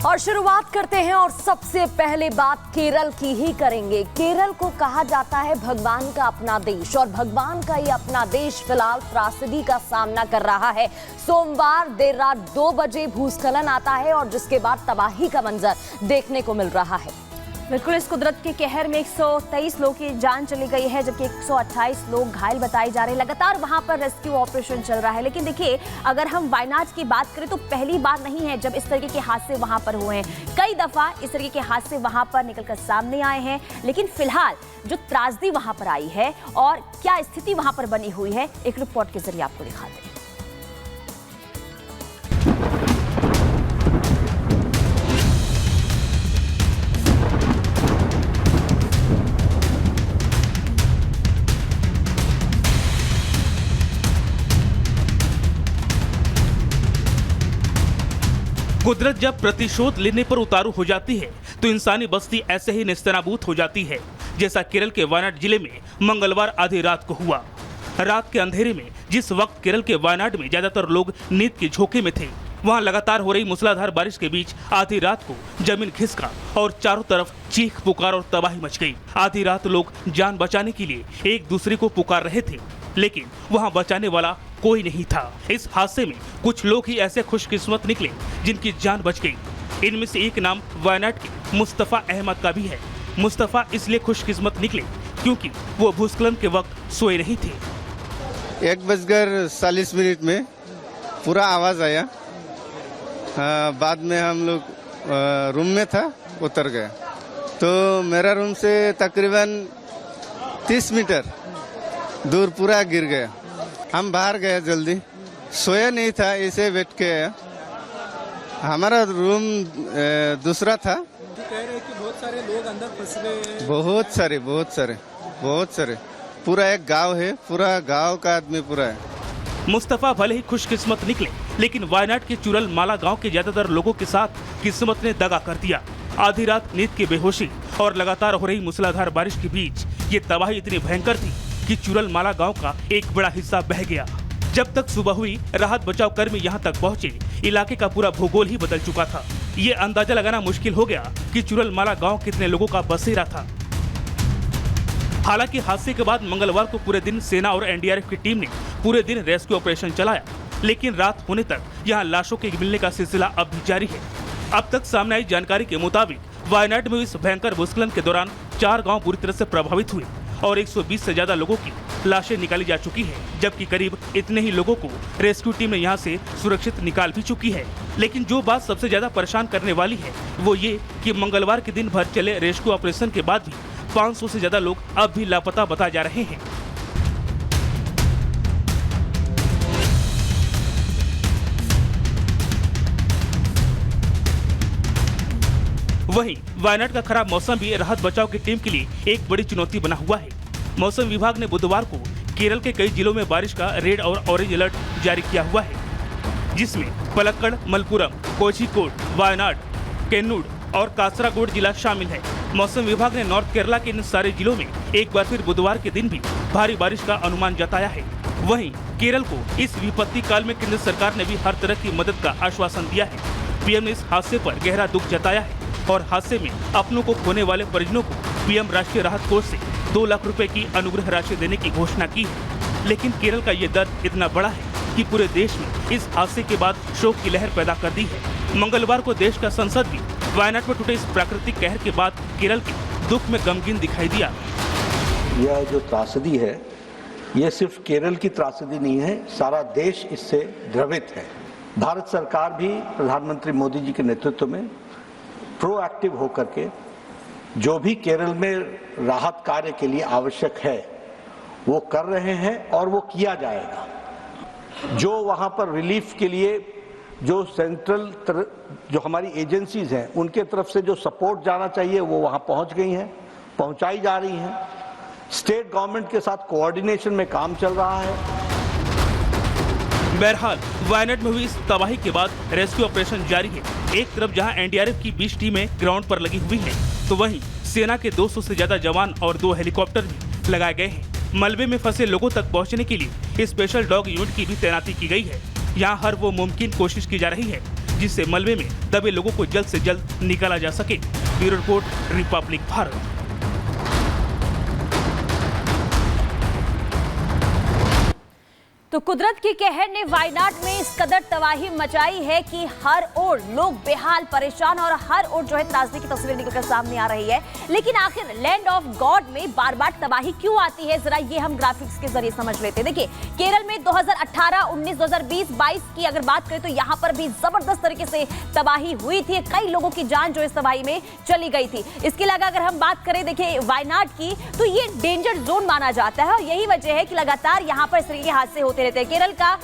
और शुरुआत करते हैं और सबसे पहले बात केरल की ही करेंगे। केरल को कहा जाता है भगवान का अपना देश और भगवान का ये अपना देश फिलहाल त्रासदी का सामना कर रहा है। सोमवार देर रात 2 बजे भूस्खलन आता है और जिसके बाद तबाही का मंजर देखने को मिल रहा है। बिल्कुल, इस कुदरत के कहर में 123 लोगों की जान चली गई है, जबकि 128 लोग घायल बताए जा रहे हैं। लगातार वहां पर रेस्क्यू ऑपरेशन चल रहा है। लेकिन देखिए, अगर हम वायनाड की बात करें तो पहली बार नहीं है जब इस तरीके के हादसे वहां पर हुए हैं। कई दफा इस तरीके के हादसे वहां पर निकलकर सामने आए हैं, लेकिन फिलहाल जो त्रासदी वहां पर आई है और क्या स्थिति वहां पर बनी हुई है, एक रिपोर्ट के जरिए आपको दिखाते हैं। कुदरत जब प्रतिशोध लेने पर उतारू हो जाती है तो इंसानी बस्ती ऐसे ही नेस्तनाबूत हो जाती है, जैसा केरल के वायनाड जिले में मंगलवार आधी रात को हुआ। रात के अंधेरे में जिस वक्त केरल के वायनाड में ज्यादातर लोग नींद के झोंके में थे, वहां लगातार हो रही मूसलाधार बारिश के बीच आधी रात को जमीन खिसका और चारों तरफ चीख पुकार और तबाही मच गई। आधी रात लोग जान बचाने के लिए एक दूसरे को पुकार रहे थे, लेकिन वहां बचाने वाला कोई नहीं था। इस हादसे में कुछ लोग ही ऐसे खुशकिस्मत निकले जिनकी जान बच गई। इनमें से एक नाम वायनाड के मुस्तफा अहमद का भी है। मुस्तफा इसलिए खुशकिस्मत निकले क्योंकि वो भूस्खलन के वक्त सोए नहीं थे। 1:40 में पूरा आवाज आया। बाद में हम लोग रूम में था, उतर गए तो मेरा रूम से तकरीबन 30 मीटर दूर पूरा गिर गया। हम बाहर गए, जल्दी सोया नहीं था, इसे वेट किया। हमारा रूम दूसरा था। कह रहे कि बहुत सारे लोग अंदर फंस गए। बहुत सारे पूरा एक गांव है, पूरा गांव का आदमी पूरा है। मुस्तफा भले ही खुशकिस्मत निकले, लेकिन वायनाड के चुरल माला गांव के ज्यादातर लोगों के साथ किस्मत ने दगा कर दिया। आधी रात नींद की बेहोशी और लगातार हो रही मूसलाधार बारिश के बीच ये तबाही इतनी भयंकर थी कि चुरल माला गांव का एक बड़ा हिस्सा बह गया। जब तक सुबह हुई, राहत बचाव कर्मी यहां तक पहुंचे, इलाके का पूरा भूगोल ही बदल चुका था। ये अंदाजा लगाना मुश्किल हो गया कि चुरल माला गांव कितने लोगों का बसेरा था। हालांकि हादसे के बाद मंगलवार को पूरे दिन सेना और एनडीआरएफ की टीम ने पूरे दिन रेस्क्यू ऑपरेशन चलाया, लेकिन रात होने तक यहाँ लाशों के मिलने का सिलसिला अब भी जारी है। अब तक सामने आई जानकारी के मुताबिक वायनाड में इस भयंकर भूस्खलन के दौरान 4 गाँव बुरी तरह से प्रभावित हुए और 120 से ज्यादा लोगों की लाशें निकाली जा चुकी है, जबकि करीब इतने ही लोगों को रेस्क्यू टीम ने यहां से सुरक्षित निकाल भी चुकी है। लेकिन जो बात सबसे ज्यादा परेशान करने वाली है वो ये कि मंगलवार के दिन भर चले रेस्क्यू ऑपरेशन के बाद भी 500 से ज्यादा लोग अब भी लापता बताए जा रहे हैं। वहीं वायनाड का खराब मौसम भी राहत बचाव की टीम के लिए एक बड़ी चुनौती बना हुआ है। मौसम विभाग ने बुधवार को केरल के कई जिलों में बारिश का रेड और ऑरेंज अलर्ट जारी किया हुआ है, जिसमें पलक्कड़, मलप्पुरम, कोझिकोड, वायनाड, केन्नूर और कासरागोड जिला शामिल है। मौसम विभाग ने नॉर्थ केरला के इन सारे जिलों में एक बार फिर बुधवार के दिन भी भारी बारिश का अनुमान जताया है। वहीं केरल को इस विपत्ति काल में केंद्र सरकार ने भी हर तरह की मदद का आश्वासन दिया है। पीएम ने इस हादसे पर गहरा दुख जताया है और हादसे में अपनों को खोने वाले परिजनों को पीएम राष्ट्रीय राहत कोष से 2 लाख रुपए की अनुग्रह राशि देने की घोषणा की है। लेकिन केरल का ये दर्द इतना बड़ा है कि पूरे देश में इस हादसे के बाद शोक की लहर पैदा कर दी है। मंगलवार को देश का संसद भी वायनाड में टूटे इस प्राकृतिक कहर के बाद केरल के दुख में गमगीन दिखाई दिया। यह जो त्रासदी है, यह सिर्फ केरल की त्रासदी नहीं है, सारा देश इससे द्रवित है। भारत सरकार भी प्रधानमंत्री मोदी जी के नेतृत्व में प्रोएक्टिव होकर के जो भी केरल में राहत कार्य के लिए आवश्यक है वो कर रहे हैं और वो किया जाएगा। जो वहां पर रिलीफ के लिए जो सेंट्रल जो हमारी एजेंसीज हैं उनके तरफ से जो सपोर्ट जाना चाहिए वो वहां पहुंच गई हैं, पहुंचाई जा रही हैं। स्टेट गवर्नमेंट के साथ कोऑर्डिनेशन में काम चल रहा है। बहरहाल वायनाड में हुई इस तबाही के बाद रेस्क्यू ऑपरेशन जारी है। एक तरफ जहां एनडीआरएफ की 20 टीमें ग्राउंड पर लगी हुई हैं, तो वहीं सेना के 200 से ज्यादा जवान और 2 हेलीकॉप्टर भी लगाए गए हैं। मलबे में फंसे लोगों तक पहुंचने के लिए स्पेशल डॉग यूनिट की भी तैनाती की गई है। यहाँ हर वो मुमकिन कोशिश की जा रही है जिससे मलबे में दबे लोगों को जल्द से जल्द निकाला जा सके। Bureau report, Republic Bharat. तो कुदरत की कहर ने वायनाड में इस कदर तबाही मचाई है कि हर ओर लोग बेहाल परेशान और हर ओर जो है त्रासदी की तस्वीर निकलकर सामने आ रही है। लेकिन आखिर लैंड ऑफ गॉड में बार बार तबाही क्यों आती है, जरा ये हम ग्राफिक्स के जरिए समझ लेते हैं। देखिए, केरल में 2018, 19, 2020, 22 की अगर बात करें तो यहाँ पर भी जबरदस्त तरीके से तबाही हुई थी। कई लोगों की जान जो इस तबाही में चली गई थी। इसके अलावा अगर हम बात करें देखिए वायनाड की, तो ये डेंजर जोन माना जाता है और यही वजह है कि लगातार यहाँ पर इस तरह के हादसे होते रहते हैं। केरल का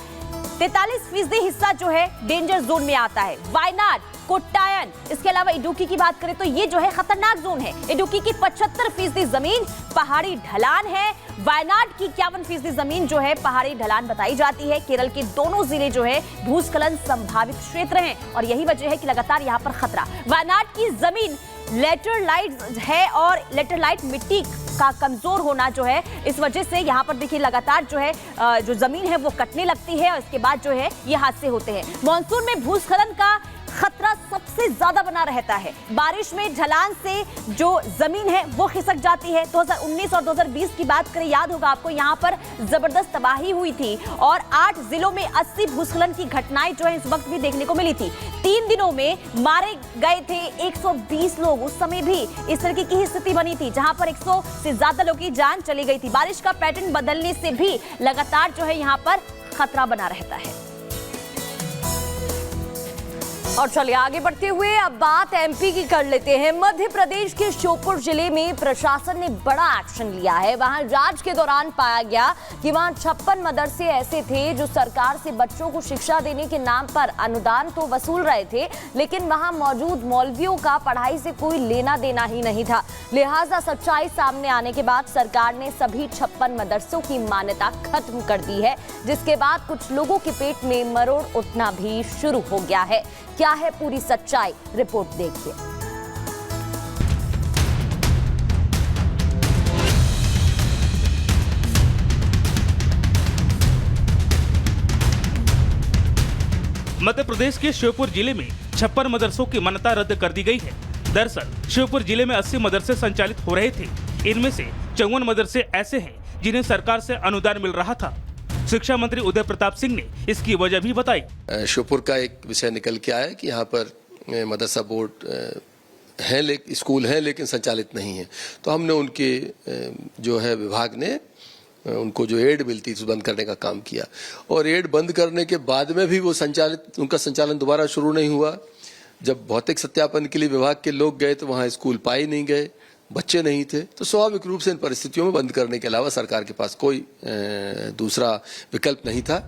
43% हिस्सा जो है डेंजर जोन में आता है। वायनाड, कोट्टायम, इसके अलावा इडुक्की की बात करें तो ये जो है खतरनाक जोन है। इडुक्की की 75% जमीन पहाड़ी ढलान है। वायनाड की 51% जमीन जो है पहाड़ी ढलान बताई जाती है। केरल के दोनों जिले जो है भूस्खलन संभावित क्षेत्र हैं और यही वजह है कि लगातार यहाँ पर खतरा। वायनाड की जमीन लेटरलाइट है और लेटरलाइट मिट्टी का कमजोर होना जो है इस वजह से यहाँ पर देखिए लगातार जो है जो जमीन है वो कटने लगती है और इसके बाद जो है ये हादसे होते हैं। मानसून में भूस्खलन का खतरा सबसे ज्यादा बना रहता है। बारिश में ढलान से जो जमीन है वो खिसक जाती है। 2019 और 2020 की बात करें, याद होगा आपको, यहाँ पर जबरदस्त तबाही हुई थी और 8 जिलों में 80 भूस्खलन की घटनाएं जो है इस वक्त भी देखने को मिली थी। 3 दिनों में मारे गए थे 120 लोग। उस समय भी इस तरह की स्थिति बनी थी जहां पर 100 से ज्यादा लोगों की जान चली गई थी। बारिश का पैटर्न बदलने से भी लगातार जो है यहाँ पर खतरा बना रहता है। और चलिए आगे बढ़ते हुए अब बात एमपी की कर लेते हैं। मध्य प्रदेश के श्योपुर जिले में प्रशासन ने बड़ा एक्शन लिया है। वहां जांच के दौरान पाया गया कि वहां 56 मदरसे ऐसे थे जो सरकार से बच्चों को शिक्षा देने के नाम पर अनुदान तो वसूल रहे थे, लेकिन वहां मौजूद मौलवियों का पढ़ाई से कोई लेना देना ही नहीं था। लिहाजा सच्चाई सामने आने के बाद सरकार ने सभी 56 मदरसों की मान्यता खत्म कर दी है, जिसके बाद कुछ लोगों के पेट में मरोड़ उठना भी शुरू हो गया है। क्या है पूरी सच्चाई, रिपोर्ट देखिए। मध्य प्रदेश के श्योपुर जिले में 56 मदरसों की मान्यता रद्द कर दी गई है। दरअसल श्योपुर जिले में 80 मदरसे संचालित हो रहे थे। इनमें से 54 मदरसे ऐसे हैं जिन्हें सरकार से अनुदान मिल रहा था। शिक्षा मंत्री उदय प्रताप सिंह ने इसकी वजह भी बताई। श्योपुर का एक विषय निकल के आया कि यहाँ पर मदरसा बोर्ड है, स्कूल है लेकिन संचालित नहीं है। तो हमने उनके जो है विभाग ने उनको जो एड मिलती थी बंद करने का काम किया और एड बंद करने के बाद में भी वो उनका संचालन दोबारा शुरू नहीं हुआ। जब भौतिक सत्यापन के लिए विभाग के लोग गए तो वहाँ स्कूल पाए नहीं गए, बच्चे नहीं थे। तो स्वाभाविक रूप से इन परिस्थितियों में बंद करने के अलावा सरकार के पास कोई दूसरा विकल्प नहीं था।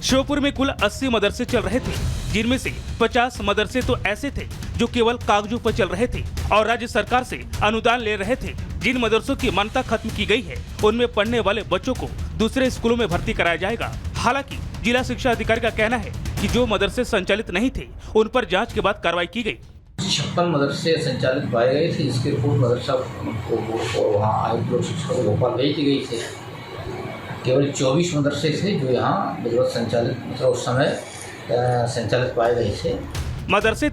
श्योपुर में कुल 80 मदरसे चल रहे थे, जिनमें से 50 मदरसे तो ऐसे थे जो केवल कागजों पर चल रहे थे और राज्य सरकार से अनुदान ले रहे थे। जिन मदरसों की मान्यता खत्म की गई है उनमें पढ़ने वाले बच्चों को दूसरे स्कूलों में भर्ती कराया जाएगा। हालांकि जिला शिक्षा अधिकारी का कहना है कि जो मदरसे संचालित नहीं थे उन पर जाँच के बाद कार्रवाई की गयी। 56 मदरसे संचालित पाए गए थे, जिसके रिपोर्ट मदरसा को वहाँ आयुक्त लोक शिक्षा को भोपाल भेज दी गई थी। केवल 24 मदरसे थे जो यहाँ संचालित मतलब उस समय संचालित पाए गए थे। मदरसे